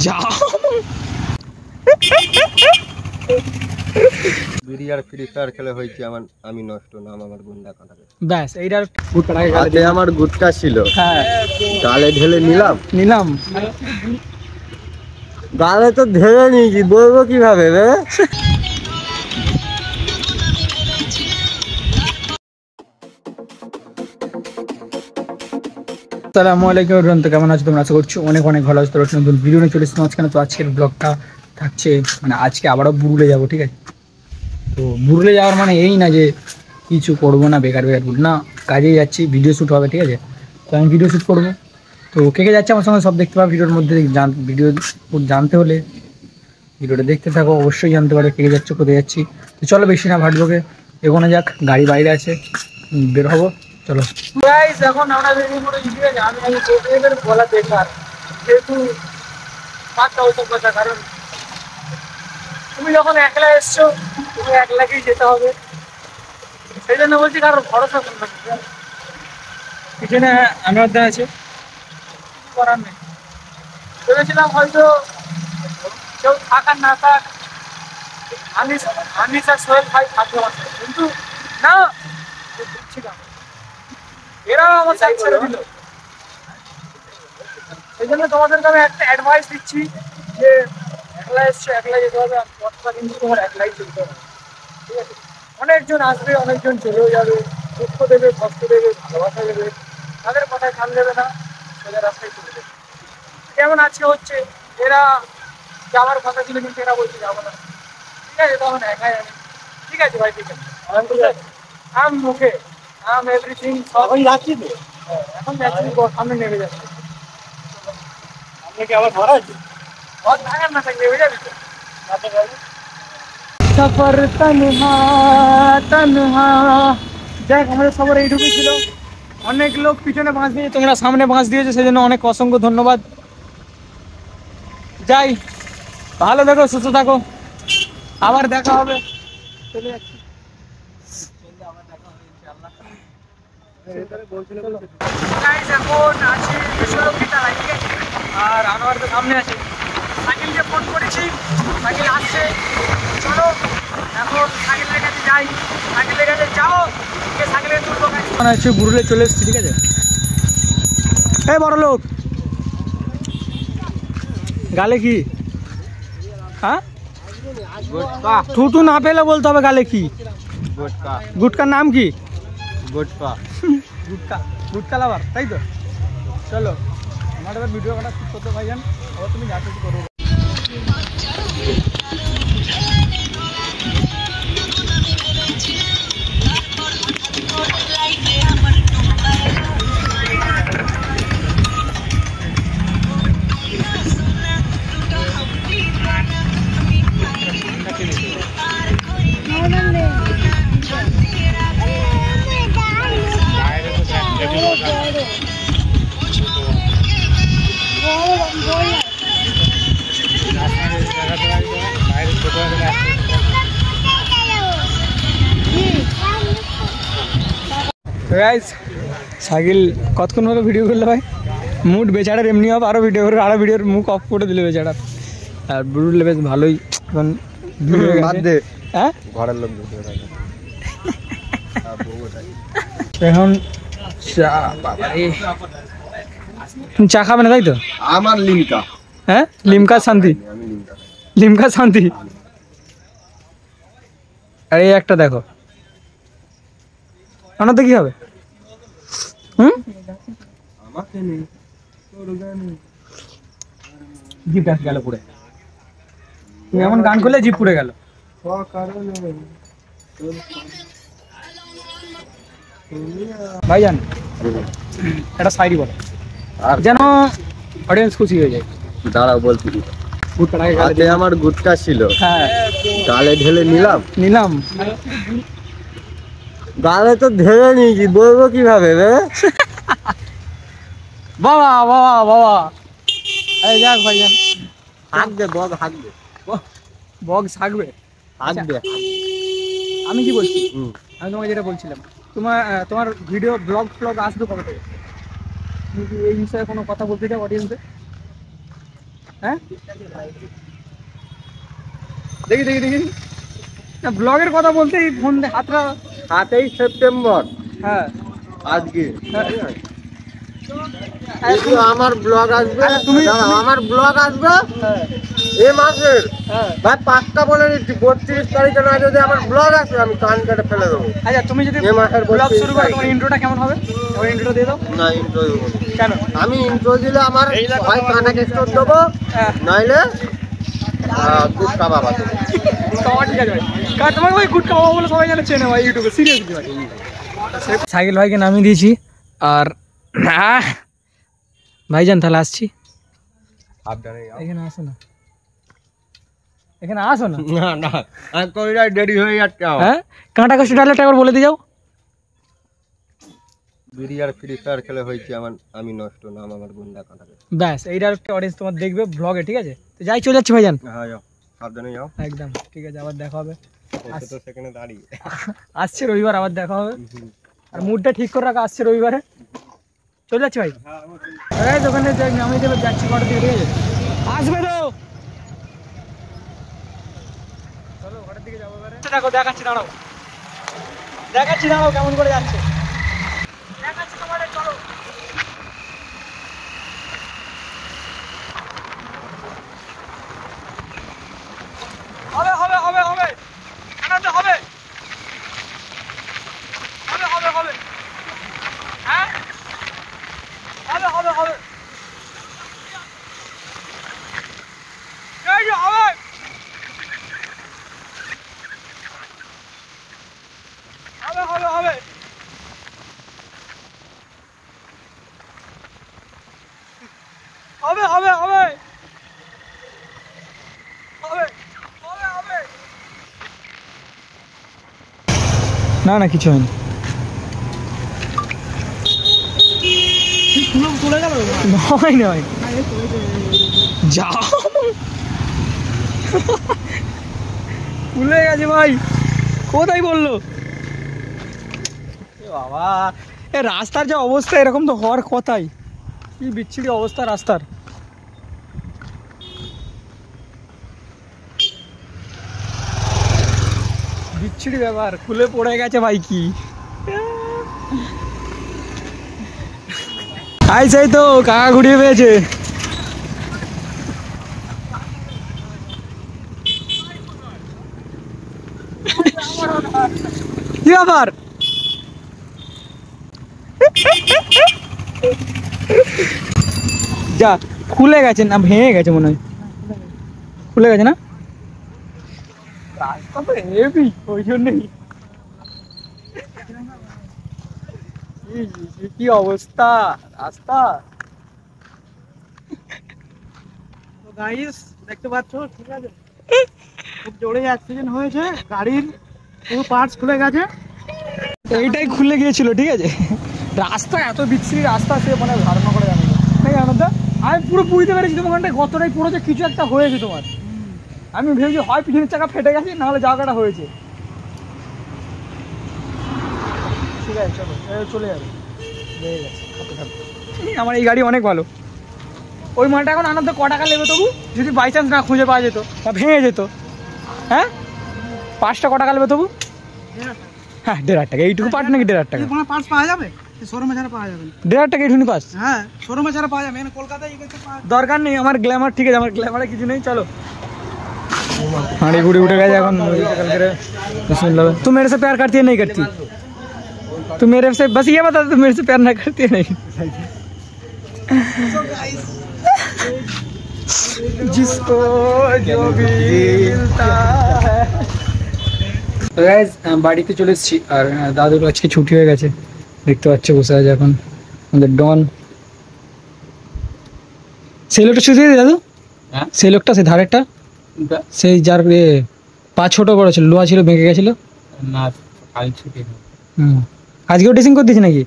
যাও বিরিয়ার free fire খেলে হয়েছে আমি নষ্ট নাম আমার গুন্ডা কাটাকে ব্যাস এইটার হাতে আমার গুটকা ছিল হ্যাঁ গালে ঢেলে নিলাম গালে তো ঢেলে নিয়েছি বলবো কিভাবে রে আসসালামু আলাইকুম এভরিওয়ান, তো কেমন আছো তোমরা? আশা করছি অনেক অনেক ভালো আছো। তো নতুন ভিডিও নিয়ে চলে এসেছি মাঝখানে। তো আজকের ব্লগটা থাকছে মানে আজকে আবারও বুরুলে যাবো, ঠিক আছে? তো বুরুলে যাওয়ার মানে এই না যে কিছু করবো না, বেকার না, কাজেই যাচ্ছি, ভিডিও শ্যুট হবে, ঠিক আছে? তো আমি ভিডিও শ্যুট করবো। তো কে কে যাচ্ছে আমার সঙ্গে সব দেখতে পাবো ভিডিওর মধ্যে। ভিডিও জানতে হলে ভিডিওটা দেখতে থাকো, অবশ্যই জানতে পারো কে কে যাচ্ছে, কোথায় যাচ্ছি। তো চলো বেশি না ভাটবকে এগোনো যাক, গাড়ি বাইরে আছে, বের হবো, চলো। গাইস এখন আমরা বেরিয়ে পড়েছি, ঠিক আছে? আমি এদের বলা বেকার, যেহেতু বাদটা ওসব কথা, কারণ তুমি যখন একলা এসছো তুমি একলাকেই যেতে হবে, সেই জন্য বলছি। কারণ ভরসা করবে না, পিছনে আমি অর্ধে আছে, করার নেই। ভেবেছিলাম হয়তো কেউ থাকার না থাক, আনিস আর সোহেল ভাই থাকবে, কিন্তু না, বুঝছিলাম এরা আমার সাইড ছেড়ে দিল। সেই জন্য তোমাদেরকে আমি একটা অ্যাডভাইস দিচ্ছি যে একলা এসছো, একলা যেতে হবে, আর পথটা কিন্তু তোমার একলাই চলতে হবে, ঠিক আছে? অনেকজন আসবে, অনেকজন চলেও যাবে, দুঃখ দেবে, কষ্ট দেবে, ভালোবাসা দেবে, তাদের কথায় কান দেবে না, সোজা রাস্তায় চলে যাবে। যেমন আজকে হচ্ছে, এরা যাওয়ার কথা ছিল কিন্তু এরা বলছে যাবো না, ঠিক আছে? তখন একাই আমি, ঠিক আছে ভাই, ঠিক আছে, আম মুখে আম এভরিথিং সব যাচ্ছি তো, এখন যাচ্ছি, সামনে নেমে যাচ্ছে। আপনাকে আবার ভরা আছে बहुत भागा ना सकते हो जाबी तो सफर तन्हा तन्हा। দেখ আমাদের সবার এইটুকুই ছিল। অনেক লোক পিছনে বাঁশ দিয়েছে, তোমরা সামনে বাঁশ দিয়েছো, সেই জন্য অনেক অসংখ্য ধন্যবাদ। যাই, ভালো থাকো, সুস্থ থাকো, আবার দেখা হবে। চলে যাচ্ছি, এখন আছি বিশ্বরক্ষিতায়, ঠিক আছে? আর আনোয়ার তো সামনে আছে। সাইকেলকে ফোন করেছি, সাইকেল আসছে, চলো এখন সাইকেলের কাছে যাই। সাইকেলের কাছে যাও, সাইকেলের তুলবো। আছে বুরুলে চলে এসছি, ঠিক আছে? এই বড় লোক, গালে কি? হ্যাঁ, টুটু না পেলে বলতে হবে গালে কি। গুটকার নাম কি? গুটকা গুটকা লাভার, তাই তো? চলো আমার এবার ভিডিও করা শুট করতে ভাইজান, আবার তুমি যা কিছু করো। সাইকেল কতক্ষণ হলো ভিডিও করলে ভাই? মুড বেচারার এমনি হবে, আরও ভিডিও করে, আরও ভিডিওর মুখ অফ করে দিলে বেচারার। আর বুড়ুলে বেশ ভালোই এখন হ্যাঁ, ঘরের লোক এখন চা, তুমি চা খাবে না তাই তো? আমার লিমকা, হ্যাঁ, লিমকা শান্তি, লিমকা শান্তি। আর এই একটা দেখো, ওনাতে কি হবে? জিপ গেল পুড়ে, তুমি এমন গান করলে জিপ পুড়ে গেল। ভাইজান একটা শায়রি বলো যেন অডিয়েন্স খুশি হয়ে যায়। দাঁড়াও বলছি। হাতে আমার গুটকা ছিল, হ্যাঁ, গালে ঢেলে নিলাম। গালে তো ঢেলে নিয়েছি, বলবো কিভাবে রে? বাবা বাবা বাবা, এই যাক ভাইজান, হাঁকবে বগ, হাঁকবে বগ থাকবে, হাঁকবে। আমি কি বলছি, আমি তোমাকে যেটা বলছিলাম, তোমার ভিডিও ব্লগ আসবে কবে থেকে? তুমি কি এই বিষয়ে কোনো কথা বলতে চাও অডিয়েন্সে? হ্যাঁ দেখি দেখি দেখি না, ব্লগের কথা বলতে ফোন হাতটা 7ই সেপ্টেম্বর হ্যাঁ আজকে হ্যাঁ। কিন্তু আমার ব্লগ আসবে, তুমি- দাঁড়াও, আমার ব্লগ আসবে হ্যাঁ এ মাসের হ্যাঁ। ভাই, পাক্কা বলে দিচ্ছি 32 তারিখে না যদি আমার ব্লগ আসে আমি কান কেটে ফেলে দেবো। আচ্ছা তুমি যদি এ মাসের ব্লগ 32 শুরু করো তারিখ। তোমার ইন্ট্রোটা কেমন হবে? তোমার ইন্ট্রোটা দিয়ে দাও। না, ইন্ট্রো দেবো না। কেন? আমি ইন্ট্রো দিলে আমার হয় কানে কেস্টোর দেবো, হ্যাঁ নাইলে গুটকা বাবা দেবো। খাওয়া ঠিক আছে ভাই, কারণ তোমাকে ভাই গুড খাওয়া বলে সবাই জানে, চেনে ভাই ইউটিউবে, সিরিয়াসলি ভাই। সাইকেল ভাইকে নামিয়ে দিয়েছি আর ভাইজান তাহলে আসছি। সাবধানে যাও। এখানে আসো না, এখানে আসো না। না না, আমি কবিরায় দেরি হয়ে যাচ্ছে আমার। হ্যাঁ কাঁটা কষ্ট ডায়লগটা একবার বলে দিয়ে যাও। বিড়ি আর ফ্রি ফায়ার খেলে হয়েছে আমি নষ্ট, নাম আমার গুন্ডা কাঁটাকে। ব্যাস এই ডায়লগটা অডিয়েন্স তোমার দেখবে ব্লগে, ঠিক আছে? তো যাই, চলে যাচ্ছি ভাইজান। হ্যাঁ যাও, সাবধানে যাও। একদম ঠিক আছে, আবার দেখা হবে। তো সেখানে দাঁড়িয়ে আসছে রবিবার, আবার দেখা হবে। আর মুডটা ঠিক করে রাখা, আসছে রবিবারে। চলে যাচ্ছি ভাই। এই দোকানে আমি যাচ্ছি কটার দিকে, ঠিক আছে? আসবে তো, চলো ঘরের দিকে যাবো এবারে। দেখো দেখাচ্ছি, দাঁড়াও দেখাচ্ছি, দাঁড়াও কেমন করে যাচ্ছে দেখাচ্ছি তোমাদের, চলো। হবে হবে হবে হবে, আনন্দ হবে হবে হবে হবে, হ্যাঁ হবে হবে হবে, এই যে হবে, হবে হবে হবে, হবে হবে হবে হবে হবে হবে। না না কিছু হয়নি, চলে গেল নয় নয়, যাও ভুলে গেছে ভাই, কোথায় বললো বাবা। এ রাস্তার যা অবস্থা, এরকম তো হওয়ার কথাই, কি বিচ্ছিরি অবস্থা রাস্তার। বিচ্ছিরি ব্যাপার, খুলে পড়ে গেছে ভাই কি। সেই তো কাকা ঘুরিয়ে পেয়েছে। কি ব্যাপার? যা খুলে গেছে না, ভেঙে গেছে মনে হয়, খুলে গেছে না, রাস্তা তো হেভি, ওই জন্যই। কি অবস্থা রাস্তা, তো গাইস দেখতে পাচ্ছ, ঠিক আছে? খুব জোরে অ্যাক্সিডেন্ট হয়েছে, গাড়ির পুরো পার্টস খুলে গেছে, এইটাই খুলে গিয়েছিল, ঠিক আছে? রাস্তা এত বিচ্ছিরি রাস্তা, সে মানে ধারণা করে জানি না, আনন্দ। আমি পুরো বুঝতে পেরেছি তোমার ওখানটায় গতটাই পুরো যে কিছু একটা হয়েছে তোমার। আমি ভেবেছি হয় পিছনের চাকা ফেটে গেছে, নাহলে জায়গাটা হয়েছে। ঠিক আছে চলো, চলে যাবে, লেগে গেছে, আমার এই গাড়ি অনেক ভালো। ওই মালটা এখন আনন্দ ক টাকা নেবে তবু, যদি বাই চান্স না খুঁজে পাওয়া যেত বা ভেঙে যেত? হ্যাঁ 5টা ক টাকা নেবে তবু? হ্যাঁ 1,500 টাকা, এইটুকু পার্ট নাকি 1,500 টাকা? কোনো পার্টস পাওয়া যাবে? শোরুমে ছাড়া পাওয়া যাবে না। 1,500 টাকা এইটুকুনি পাস? হ্যাঁ শোরুমে ছাড়া পাওয়া যাবে, এখানে কলকাতায় এই কাছে পাওয়া দরকার নেই আমার গ্ল্যামার, ঠিক আছে? আমার গ্ল্যামারে কিছু নেই, চলো। हाड़ी गुड़ी उठ गया এখন निकल कर सुन लो। तू मेरे से प्यार करती है नहीं करती? तू मेरे से बस ये बता, तू मेरे से प्यार नहीं करती है नहीं? जिसको जो भी मिलता है। তো গাইস বাড়িতে চলে এসেছি, আর দাদুর আজকে ছুটি হয়ে গেছে, দেখতে পাচ্ছ বসে আছে এখন আমাদের ডন। সেই লোকটা ছুটি দিয়ে দাদু, সেই লোকটা সেই ধারেরটা, সেই যার পা ছোট বড় ছিল, লোহা ছিল, ভেঙে গেছিল না, কাল ছুটি। আজকেও ড্রেসিং করে দিয়েছে নাকি?